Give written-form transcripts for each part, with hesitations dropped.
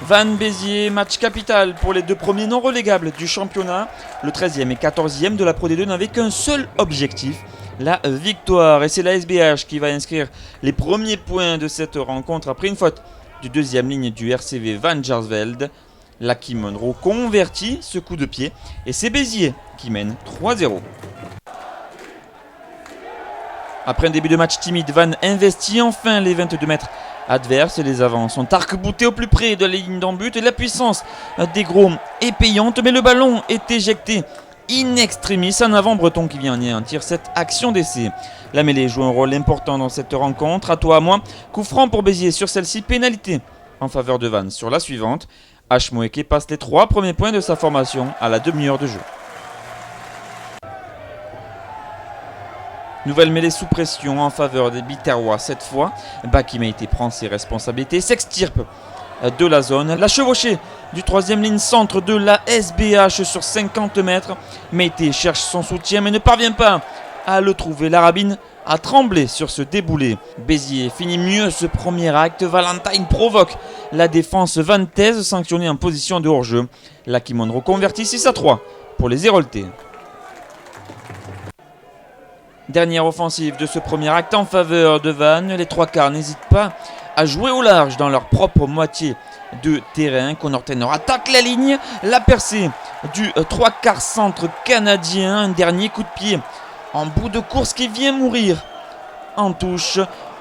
Vannes-Béziers, match capital pour les deux premiers non relégables du championnat. Le 13e et 14e de la Pro D2 n'avaient qu'un seul objectif, la victoire. Et c'est la SBH qui va inscrire les premiers points de cette rencontre après une faute du deuxième ligne du RCV Van Jersveld. Lucky Monroe convertit ce coup de pied et c'est Béziers qui mène 3-0. Après un début de match timide, Vannes investit enfin les 22 mètres adverses. Les avants sont arc-boutés au plus près de la ligne d'en but et la puissance des gros est payante, mais le ballon est éjecté in extremis. Un avant breton qui vient anéantir cette action d'essai. La mêlée joue un rôle important dans cette rencontre. À toi, à moi. Coup franc pour Béziers sur celle-ci. Pénalité en faveur de Vannes sur la suivante. H. Moeke passe les 3 premiers points de sa formation à la demi-heure de jeu. Nouvelle mêlée sous pression en faveur des Biterrois cette fois. Bakimeite prend ses responsabilités, s'extirpe de la zone. La chevauchée du troisième ligne centre de la SBH sur 50 mètres. Meite cherche son soutien mais ne parvient pas à le trouver. Larabine a tremblé sur ce déboulé. Béziers finit mieux ce premier acte. Valentine provoque la défense vantaise sanctionnée en position de hors-jeu. Lucky Monroe convertit 6-3 pour les Héroltais. Dernière offensive de ce premier acte en faveur de Vannes. Les trois quarts n'hésitent pas à jouer au large dans leur propre moitié de terrain. Connor Taylor attaque la ligne. La percée du trois quarts centre canadien. Un dernier coup de pied en bout de course qui vient mourir en touche.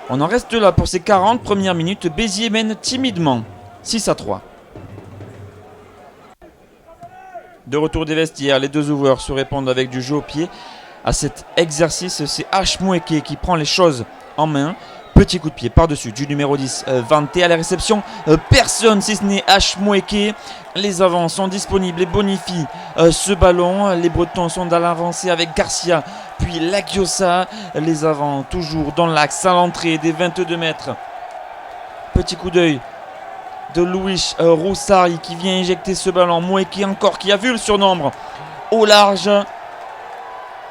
On en reste là pour ces 40 premières minutes. Béziers mène timidement 6-3. De retour des vestiaires, les deux ouvreurs se répondent avec du jeu au pied. À cet exercice, c'est H. Moeke qui prend les choses en main. Petit coup de pied par-dessus du numéro 10, Vanté à la réception. Personne si ce n'est H. Moeke. Les avants sont disponibles et bonifient ce ballon. Les Bretons sont dans l'avancée avec Garcia, puis Lagiosa. Les avants toujours dans l'axe à l'entrée des 22 mètres. Petit coup d'œil de Louis Roussari qui vient injecter ce ballon. Moeke encore qui a vu le surnombre au large.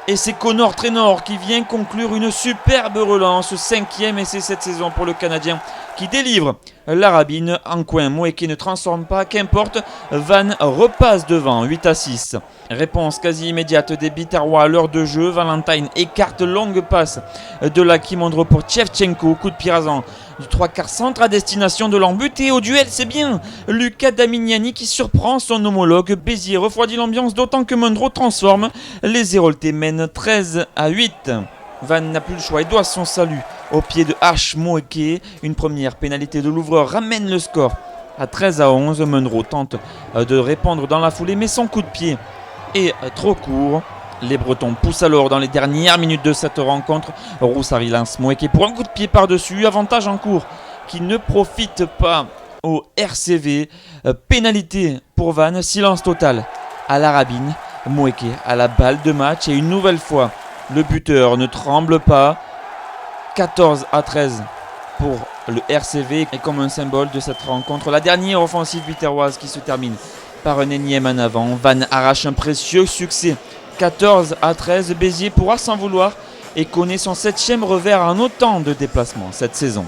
Et c'est Connor Taylor qui vient conclure une superbe relance, 5e essai cette saison pour le Canadien qui délivre la rabine en coin. Moeke ne transforme pas, qu'importe, Vannes repasse devant 8-6. Réponse quasi immédiate des Biterrois à l'heure de jeu. Valentine écarte longue passe de Lucky Monroe pour Tchevchenko, coup de pied rasant du 3 quarts centre à destination de l'embut et au duel c'est bien Lucas Damignani qui surprend son homologue. Béziers refroidit l'ambiance d'autant que Monroe transforme. Les Héroltais mènent 13-8. Vannes n'a plus le choix et doit son salut au pied de H. Moeke. Une première pénalité de l'ouvreur ramène le score à 13-11. Monroe tente de répondre dans la foulée mais son coup de pied est trop court. Les Bretons poussent alors dans les dernières minutes de cette rencontre. Roussari lance Moeke pour un coup de pied par-dessus. Avantage en cours qui ne profite pas au RCV. Pénalité pour Vannes. Silence total à la rabine. Moeke à la balle de match et une nouvelle fois le buteur ne tremble pas. 14-13 pour le RCV et comme un symbole de cette rencontre, la dernière offensive biterroise qui se termine par un énième en avant. Vannes arrache un précieux succès. 14-13, Béziers pourra s'en vouloir et connaît son 7e revers en autant de déplacements cette saison.